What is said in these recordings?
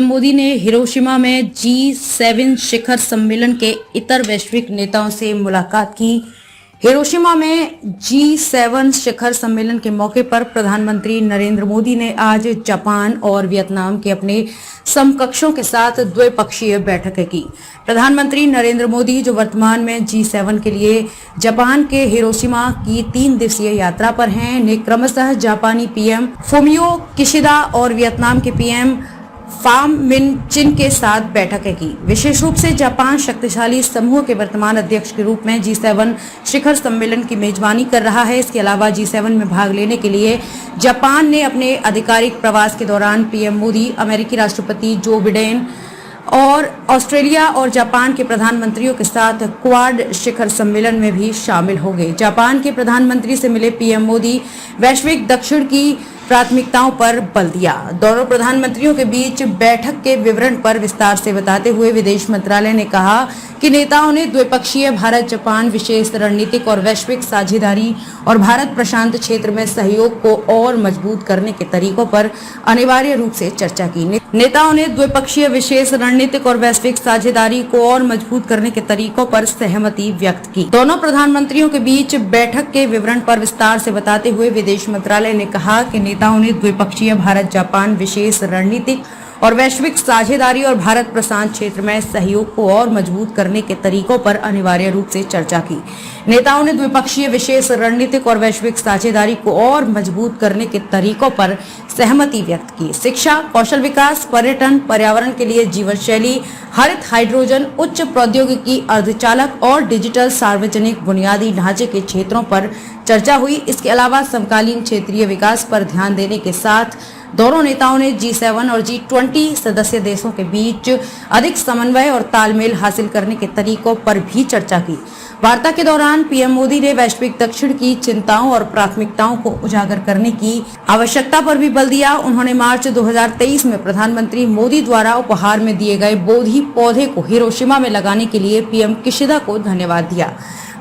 PM Modi ने Hiroshima में G7 शिखर सम्मेलन के इतर वैश्विक नेताओं से मुलाकात की। हिरोशिमा में G7 शिखर सम्मेलन के मौके पर प्रधानमंत्री नरेंद्र मोदी ने आज जापान और वियतनाम के अपने समकक्षों के साथ द्विपक्षीय बैठकें की। प्रधानमंत्री नरेंद्र मोदी, जो वर्तमान में G7 के लिए जापान के हिरोशिमा की 3 दिवसीय यात्रा पर हैं, ने क्रमशः जापानी पीएम फुमियो किशिदा और वियतनाम के पीएम फाम मिन चिन के साथ बैठकें की। विशेष रूप से जापान शक्तिशाली समूह के वर्तमान अध्यक्ष के रूप में G7 शिखर सम्मेलन की मेजबानी कर रहा है। इसके अलावा G7 में भाग लेने के लिए जापान ने अपने आधिकारिक प्रवास के दौरान पीएम मोदी, अमेरिकी राष्ट्रपति जो बिडेन और ऑस्ट्रेलिया और जापान के प्रधानमंत्रियों के साथ क्वाड शिखर सम्मेलन में भी शामिल हो गए। जापान के प्रधानमंत्री से मिले पीएम मोदी वैश्विक दक्षिण की प्राथमिकताओं पर बल दिया। दोनों प्रधानमंत्रियों के बीच बैठक के विवरण पर विस्तार से बताते हुए विदेश मंत्रालय ने कहा कि नेताओं ने द्विपक्षीय भारत जापान विशेष रणनीतिक और वैश्विक साझेदारी और भारत प्रशांत क्षेत्र में सहयोग को और मजबूत करने के तरीकों पर अनिवार्य रूप से चर्चा की। नेताओं ने द्विपक्षीय विशेष रणनीतिक और वैश्विक साझेदारी को और मजबूत करने के तरीकों पर सहमति व्यक्त की। दोनों प्रधानमंत्रियों के बीच बैठक के विवरण पर विस्तार से बताते हुए विदेश मंत्रालय ने कहा कि नेताओं ने द्विपक्षीय भारत जापान विशेष रणनीतिक और वैश्विक साझेदारी और भारत प्रशांत क्षेत्र में सहयोग को और मजबूत करने के तरीकों पर अनिवार्य रूप से चर्चा की। नेताओं ने द्विपक्षीय विशेष रणनीतिक और वैश्विक साझेदारी को और मजबूत करने के तरीकों पर सहमति व्यक्त की। शिक्षा, कौशल विकास, पर्यटन, पर्यावरण के लिए जीवन शैली, हरित हाइड्रोजन, उच्च प्रौद्योगिकी, अर्धचालक और डिजिटल सार्वजनिक बुनियादी ढांचे के क्षेत्रों पर चर्चा हुई। इसके अलावा समकालीन क्षेत्रीय विकास पर ध्यान देने के साथ दोनों नेताओं ने G7 और G20 सदस्य देशों के बीच अधिक समन्वय और तालमेल हासिल करने के तरीकों पर भी चर्चा की। वार्ता के दौरान पीएम मोदी ने वैश्विक दक्षिण की चिंताओं और प्राथमिकताओं को उजागर करने की आवश्यकता पर भी बल दिया। उन्होंने मार्च 2023 में प्रधानमंत्री मोदी द्वारा उपहार में दिए गए बोधि पौधे को हिरोशिमा में लगाने के लिए पीएम किशिदा को धन्यवाद दिया।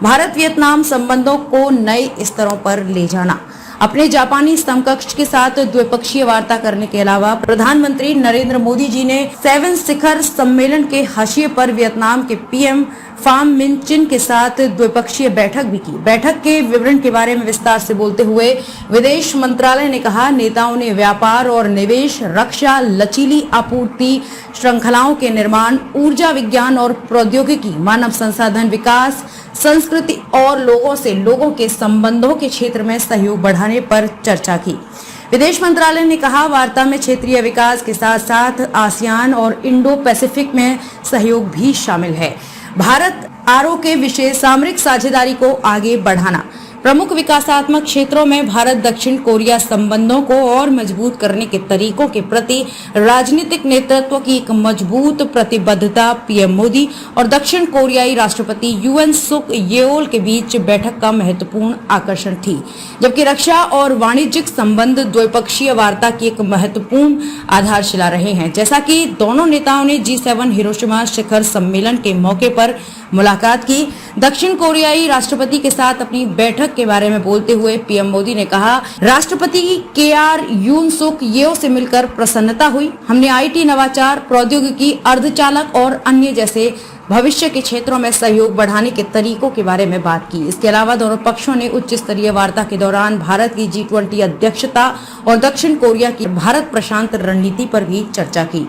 भारत वियतनाम संबंधों को नए स्तरों पर ले जाना। अपने जापानी समकक्ष के साथ द्विपक्षीय वार्ता करने के अलावा प्रधानमंत्री नरेंद्र मोदी जी ने 7 शिखर सम्मेलन के हाशिए पर वियतनाम के पीएम फाम मिन चिन के साथ द्विपक्षीय बैठक भी की। बैठक के विवरण के बारे में विस्तार से बोलते हुए विदेश मंत्रालय ने कहा, नेताओं ने व्यापार और निवेश, रक्षा, लचीली आपूर्ति श्रृंखलाओं के निर्माण, ऊर्जा, विज्ञान और प्रौद्योगिकी, मानव संसाधन विकास, संस्कृति और लोगों से लोगों के संबंधों के क्षेत्र में सहयोग बढ़ाने पर चर्चा की। विदेश मंत्रालय ने कहा, वार्ता में क्षेत्रीय विकास के साथ साथ आसियान और इंडो पैसिफिक में सहयोग भी शामिल है। भारत आरओ के विशेष सामरिक साझेदारी को आगे बढ़ाना। प्रमुख विकासात्मक क्षेत्रों में भारत दक्षिण कोरिया संबंधों को और मजबूत करने के तरीकों के प्रति राजनीतिक नेतृत्व की एक मजबूत प्रतिबद्धता पीएम मोदी और दक्षिण कोरियाई राष्ट्रपति यूएन सुक येओल के बीच बैठक का महत्वपूर्ण आकर्षण थी, जबकि रक्षा और वाणिज्यिक संबंध द्विपक्षीय वार्ता की एक महत्वपूर्ण आधारशिला रहे हैं। जैसा कि दोनों नेताओं ने G7 हिरोशिमा शिखर सम्मेलन के मौके पर मुलाकात की। दक्षिण कोरियाई राष्ट्रपति के साथ अपनी बैठक के बारे में बोलते हुए पीएम मोदी ने कहा, राष्ट्रपति KR यून सुक येओ से मिलकर प्रसन्नता हुई। हमने आईटी, नवाचार, प्रौद्योगिकी, अर्धचालक और अन्य जैसे भविष्य के क्षेत्रों में सहयोग बढ़ाने के तरीकों के बारे में बात की। इसके अलावा दोनों पक्षों ने उच्च स्तरीय वार्ता के दौरान भारत की G20 अध्यक्षता और दक्षिण कोरिया की भारत प्रशांत रणनीति पर भी चर्चा की।